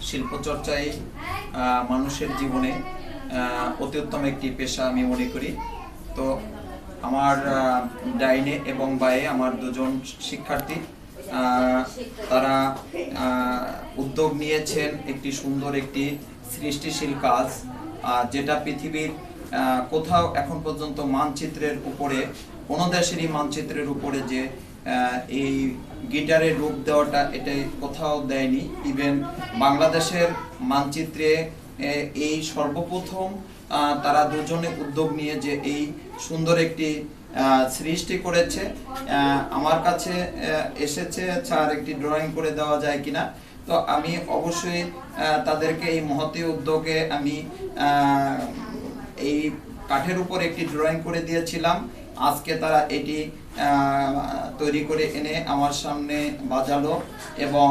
শিল্পচর্চাই মানুষের জীবনে অতি উত্তম একটি পেশা আমি মনে করি। তো আমার ডাইনে এবং বায়ে আমার দুজন শিক্ষার্থী, তারা উদ্যোগ নিয়েছেন একটি সুন্দর একটি সৃষ্টিশীল কাজ, যেটা পৃথিবীর কোথাও এখন পর্যন্ত মানচিত্রের উপরে, কোনো দেশেরই মানচিত্রের উপরে যে এই গিটারের রূপ দেওয়াটা এটাই কোথাও দেয়নি। ইভেন বাংলাদেশের মানচিত্রে এই সর্বপ্রথম তারা দুজনে উদ্যোগ নিয়ে যে এই সুন্দর একটি সৃষ্টি করেছে। আমার কাছে এসেছে স্যার একটি ড্রয়িং করে দেওয়া যায় কিনা। তো আমি অবশ্যই তাদেরকে এই মহতী উদ্যোগে আমি এই কাঠের উপর একটি ড্রয়িং করে দিয়েছিলাম। আজকে তারা এটি তৈরি করে এনে আমার সামনে বাজালো এবং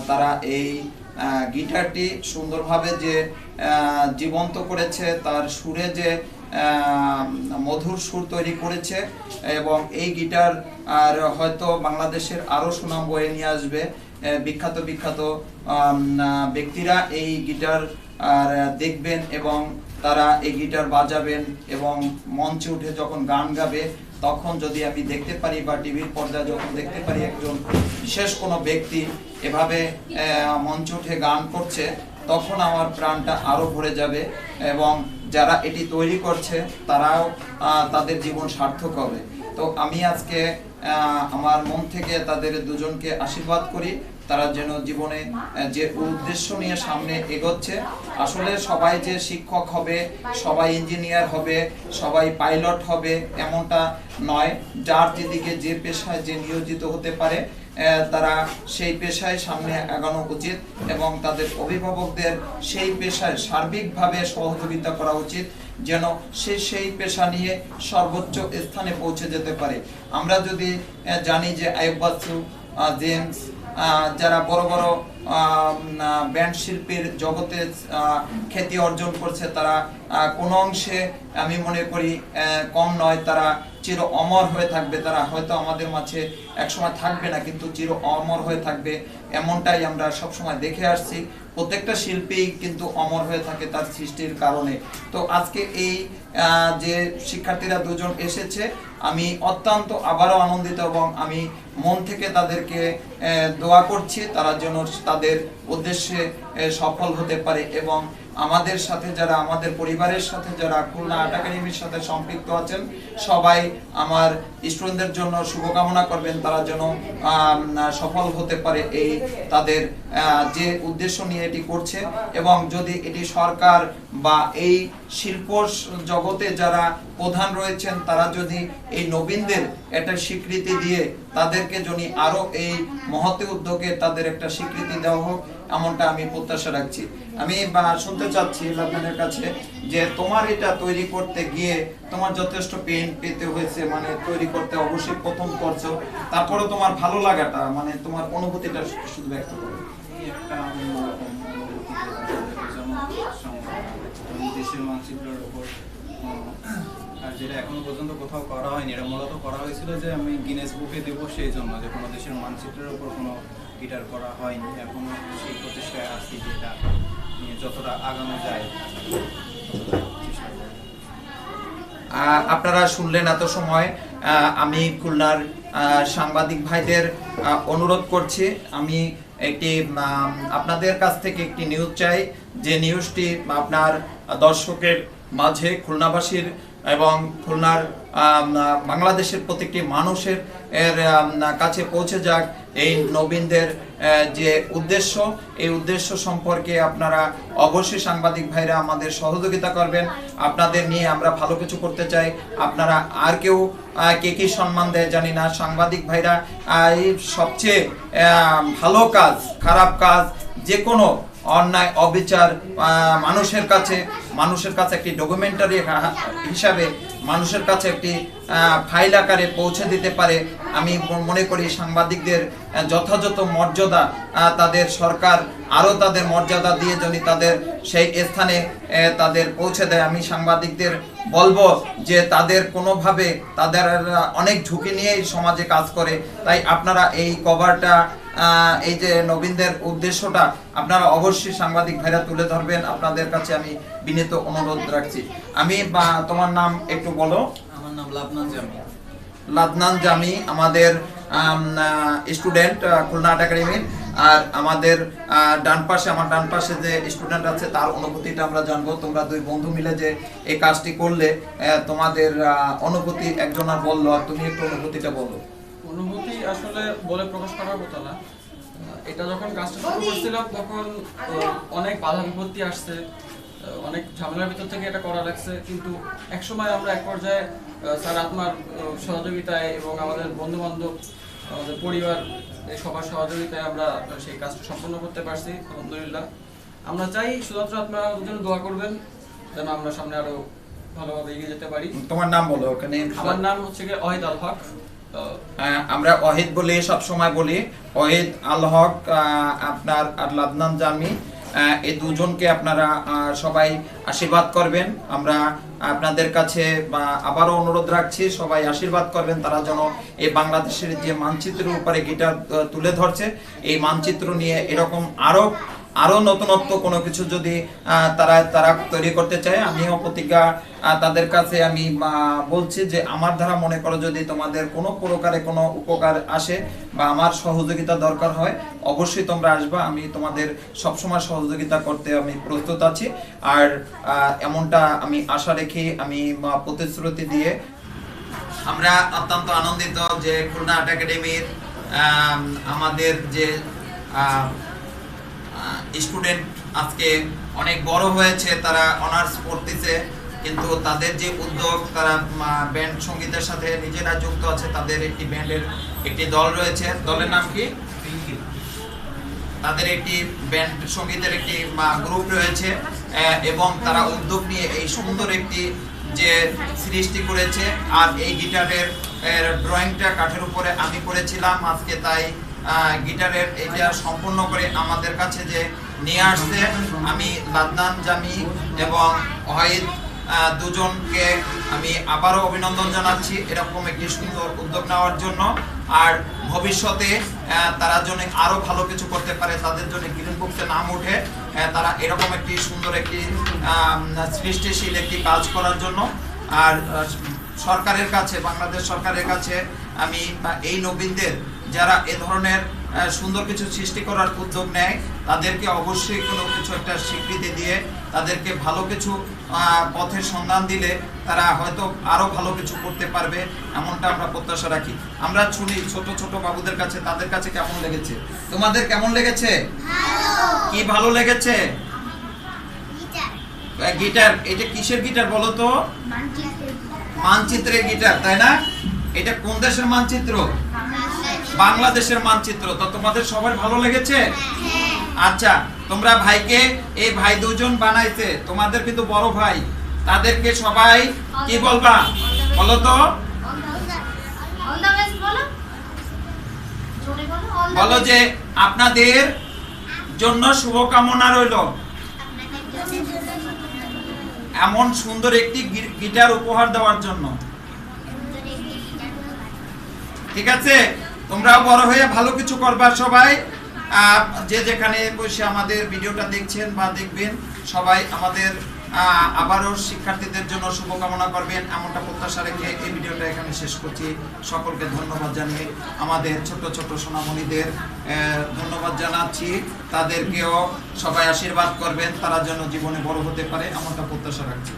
তারা এই গিটারটি সুন্দরভাবে যে জীবন্ত করেছে, তার সুরে যে মধুর সুর তৈরি করেছে এবং এই গিটার আর হয়তো বাংলাদেশের আরও সুনাম বয়ে নিয়ে আসবে। বিখ্যাত বিখ্যাত ব্যক্তিরা এই গিটার আর দেখবেন এবং তারা এই গিটার বাজাবেন এবং মঞ্চে উঠে যখন গান গাবে তখন যদি আমি দেখতে পারি বা টিভির পর্দায় যখন দেখতে পারি একজন বিশেষ কোনো ব্যক্তি এভাবে মঞ্চে উঠে গান করছে, তখন আমার প্রাণটা আরো ভরে যাবে এবং যারা এটি তৈরি করছে তারাও তাদের জীবন সার্থক হবে। তো আমি আজকে আমার মন থেকে তাদের দুজনকে আশীর্বাদ করি, তারা যেন জীবনে যে উদ্দেশ্য নিয়ে সামনে এগোচ্ছে, আসলে সবাই যে শিক্ষক হবে, সবাই ইঞ্জিনিয়ার হবে, সবাই পাইলট হবে এমনটা নয়। যার যেদিকে যে পেশায় যে নিয়োজিত হতে পারে তারা সেই পেশায় সামনে এগোনো উচিত এবং তাদের অভিভাবকদের সেই পেশায় সার্বিকভাবে সহযোগিতা করা উচিত যেন সেই পেশা নিয়ে সর্বোচ্চ স্থানে পৌঁছে যেতে পারে। আমরা যদি জানি যে আইয়ুব বাচ্চু, জেমস, যারা বড় বড় ব্যান্ড শিল্পের জগতে খ্যাতি অর্জন করছে, তারা কোনো অংশে আমি মনে করি কম নয়, তারা চির অমর হয়ে থাকবে। তারা হয়তো আমাদের মাঝে একসময় থাকবে না, কিন্তু চির অমর হয়ে থাকবে এমনটাই আমরা সবসময় দেখে আসছি। প্রত্যেকটা শিল্পী কিন্তু অমর হয়ে থাকে তার সৃষ্টির কারণে। তো আজকে এই যে শিক্ষার্থীরা দুজন এসেছে, আমি অত্যন্ত আবারও আনন্দিত এবং আমি মন থেকে তাদেরকে দোয়া করছি তারা যেন তাদের উদ্দেশ্যে সফল হতে পারে এবং আমাদের সাথে যারা, আমাদের পরিবারের সাথে যারা খুলনা আর্ট একাডেমির সাথে সম্পৃক্ত আছেন, সবাই আমার স্টুডেন্টদের জন্য শুভকামনা করবেন, তারা যেন সফল হতে পারে এই তাদের যে উদ্দেশ্য নিয়ে এটি করছে। এবং যদি এটি সরকার বা এই শিল্প জগতে যারা প্রধান রয়েছেন তারা যদি এই নবীনদের একটা স্বীকৃতি দিয়ে তাদেরকে যদি আরো এই মহতী উদ্যোগে তাদের একটা স্বীকৃতি দেওয়া হোক, এমনটা আমি প্রত্যাশা রাখছি। আমি শুনতে চাচ্ছি লাভনের কাছে যে তোমার এটা তৈরি করতে গিয়ে তোমার যথেষ্ট পেন পেতে হয়েছে, মানে তৈরি করতে অবশ্যই প্রথম করছো, তারপরে তোমার ভালো লাগাটা, মানে তোমার অনুভূতিটা শুধু ব্যক্ত করো। একটা দেশের মানচিত্রের উপর আর যেটা এখনো পর্যন্ত কোথাও করা হয়নি, এটা মূলত করা হয়েছিল যে আমি গিনেস বুকে দেবো সেই জন্য, যে কোনো দেশের মানচিত্রের উপর কোনো গিটার করা হয়নি। এখনো সেই প্রচেষ্টায় আসছি যে এটা নিয়ে যতটা আগানো যায় চেষ্টা করব। আপনারা শুনলেন এত সময়। আমি খুলনার সাংবাদিক ভাইদের অনুরোধ করছি, আমি একটি আপনাদের কাছ থেকে একটি নিউজ চাই, যে নিউজটি আপনার দর্শকের মাঝে খুলনাবাসীর এবং খুলনার বাংলাদেশের প্রত্যেকটি মানুষের কাছে পৌঁছে যাক। এই নবীনদের যে উদ্দেশ্য, এই উদ্দেশ্য সম্পর্কে আপনারা অবশ্যই সাংবাদিক ভাইরা আমাদের সহযোগিতা করবেন। আপনাদের নিয়ে আমরা ভালো কিছু করতে চাই। আপনারা আর কেউ কে কি সম্মান দেয় জানি না, সাংবাদিক ভাইরা এই সবচেয়ে ভালো কাজ, খারাপ কাজ, যে কোনো অন্যায় অবিচার মানুষের কাছে একটি ডকুমেন্টারি হিসাবে মানুষের কাছে একটি ফাইল আকারে পৌঁছে দিতে পারে। আমি মনে করি সাংবাদিকদের যথাযথ মর্যাদা তাদের সরকার আরও তাদের মর্যাদা দিয়ে যদি তাদের সেই স্থানে তাদের পৌঁছে দেয়। আমি সাংবাদিকদের বলবো যে তাদের কোনোভাবে তাদের অনেক ঝুঁকি নিয়েই সমাজে কাজ করে, তাই আপনারা এই কভারটা, এই যে নবীনদের উদ্দেশ্যটা আপনারা অবশ্যই সাংবাদিক ভাইরা তুলে ধরবেন। আপনাদের কাছে আমি বিনীত অনুরোধ রাখছি। আমি তোমার নাম একটু বলো। আমার নাম লাদনান জামি। লাদনান জামি আমাদের স্টুডেন্ট খুলনা আর্ট একাডেমির। আর আমাদের আমার ডান পাশে যে স্টুডেন্ট আছে তার অনুভূতিটা আমরা জানবো। তোমরা দুই বন্ধু মিলে যে এই কাজটি করলে, তোমাদের অনুভূতি একজনের বললো, আর তুমি একটু অনুভূতিটা বলো। অনুভূতি আসলে বলে প্রকাশ করার মতো না। এটা যখন কাজটা শুরু করছিলাম তখন অনেক বাধা বিপত্তি আসছে, অনেক ঝামেলার ভিতর থেকে এটা করা লাগছে, কিন্তু একসময় আমরা এক পর্যায়ে স্যার আত্মার সহযোগিতায় এবং আমাদের বন্ধু বান্ধব, আমাদের পরিবার, এই সবার সহযোগিতায় আমরা সেই কাজটা সম্পন্ন করতে পারছি আলহামদুলিল্লাহ। আমরা চাই শুধুমাত্র আপনারা আমাদের জন্য দোয়া করবেন যেন আমরা সামনে আরো ভালোভাবে এগিয়ে যেতে পারি। তোমার নাম বলো ওখানে। আমার নাম হচ্ছে অহিদ আল হক। আমরা অহিদ বলি, সব সময় বলি অহিদ আল হক, আপনার আর লাদনান জামি, এই দুজনকে আপনারা সবাই আশীর্বাদ করবেন। আমরা আপনাদের কাছে আবারও অনুরোধ রাখছি, সবাই আশীর্বাদ করবেন তারা যেন এই বাংলাদেশের যে মানচিত্রের উপরে গিটার তুলে ধরছে, এই মানচিত্র নিয়ে এরকম আরো নতুনত্ব কোনো কিছু যদি তারা তৈরি করতে চায়, আমিও প্রতিজ্ঞা তাদের কাছে আমি বলছি যে আমার দ্বারা মনে করো যদি তোমাদের কোনো প্রকারে কোনো উপকার আসে বা আমার সহযোগিতা দরকার হয়, অবশ্যই তোমরা আসবা। আমি তোমাদের সবসময় সহযোগিতা করতে আমি প্রস্তুত আছি। আর এমনটা আমি আশা রেখে, আমি প্রতিশ্রুতি দিয়ে আমরা অত্যন্ত আনন্দিত যে খুলনা আর্ট একাডেমির আমাদের যে স্টুডেন্ট আজকে অনেক বড় হয়েছে, তারা অনার্স পড়তেছে, কিন্তু তাদের যে উদ্যোগ, তারা ব্যান্ড সঙ্গীতের সাথে নিজেরা যুক্ত আছে। তাদের একটি ব্যান্ডের একটি দল রয়েছে, দলের নাম কি? তাদের একটি ব্যান্ড সঙ্গীতের একটি গ্রুপ রয়েছে এবং তারা উদ্যোগ নিয়ে এই সুন্দর একটি যে সৃষ্টি করেছে। আর এই গিটারের ড্রয়িংটা কাঠের উপরে আমি করেছিলাম আজকে, তাই গিটারের এটা সম্পূর্ণ করে আমাদের কাছে যে নিয়ে আসছে, আমি লাদনান জামি এবং ওয়াহিদ দুজনকে আমি আবারও অভিনন্দন জানাচ্ছি এরকম একটি সুন্দর উদ্যোগ নেওয়ার জন্য। আর ভবিষ্যতে তারা যেন আরো ভালো কিছু করতে পারে, তাদের জন্য গ্রিন বুকসে নাম ওঠে, তারা এরকম একটি সুন্দর একটি সৃষ্টিশীল একটি কাজ করার জন্য। আর সরকারের কাছে, বাংলাদেশ সরকারের কাছে আমি এই নবীনদের যারা এ ধরনের সুন্দর কিছু সৃষ্টি করার উদ্যোগ নেয়, তাদেরকে অবশ্যই কোনো কিছু একটা স্বীকৃতি দিয়ে তাদেরকে ভালো কিছু পথের সন্ধান দিলে তারা হয়তো আরো ভালো কিছু করতে পারবে, এমনটা আমরা প্রত্যাশা রাখি। আমরা শুনি ছোট ছোট বাবুদের কাছে, তাদের কাছে কেমন লেগেছে? তোমাদের কেমন লেগেছে? কি ভালো লেগেছে? গিটার। এটা কিসের গিটার বলো তো? মানচিত্রের গিটার, তাই না? এটা কোন দেশের মানচিত্র? বাংলাদেশের মানচিত্র। তো তোমাদের সবার ভালো লেগেছে? আচ্ছা, তোমরা ভাইকে, এই ভাই দুজন বানাইছে, তোমাদের কিন্তু বড় ভাই, তাদেরকে সবাই কি বলবা বলো তো? বলো যে আপনাদের জন্য শুভকামনা রইল। এমন সুন্দর একটি গিটার উপহার দেওয়ার জন্য। ঠিক আছে, তোমরাও বড় হয়ে ভালো কিছু করবা সবাই। যে যেখানে বসে আমাদের ভিডিওটা দেখছেন বা দেখবেন, সবাই আমাদের আবারও শিক্ষার্থীদের জন্য শুভকামনা করবেন এমনটা প্রত্যাশা রেখে এই ভিডিওটা এখানে শেষ করছি। সকলকে ধন্যবাদ জানিয়ে আমাদের ছোট ছোট সোনামণিদের ধন্যবাদ জানাচ্ছি। তাদেরকেও সবাই আশীর্বাদ করবেন, তারা যেন জীবনে বড় হতে পারে এমনটা প্রত্যাশা রাখছি।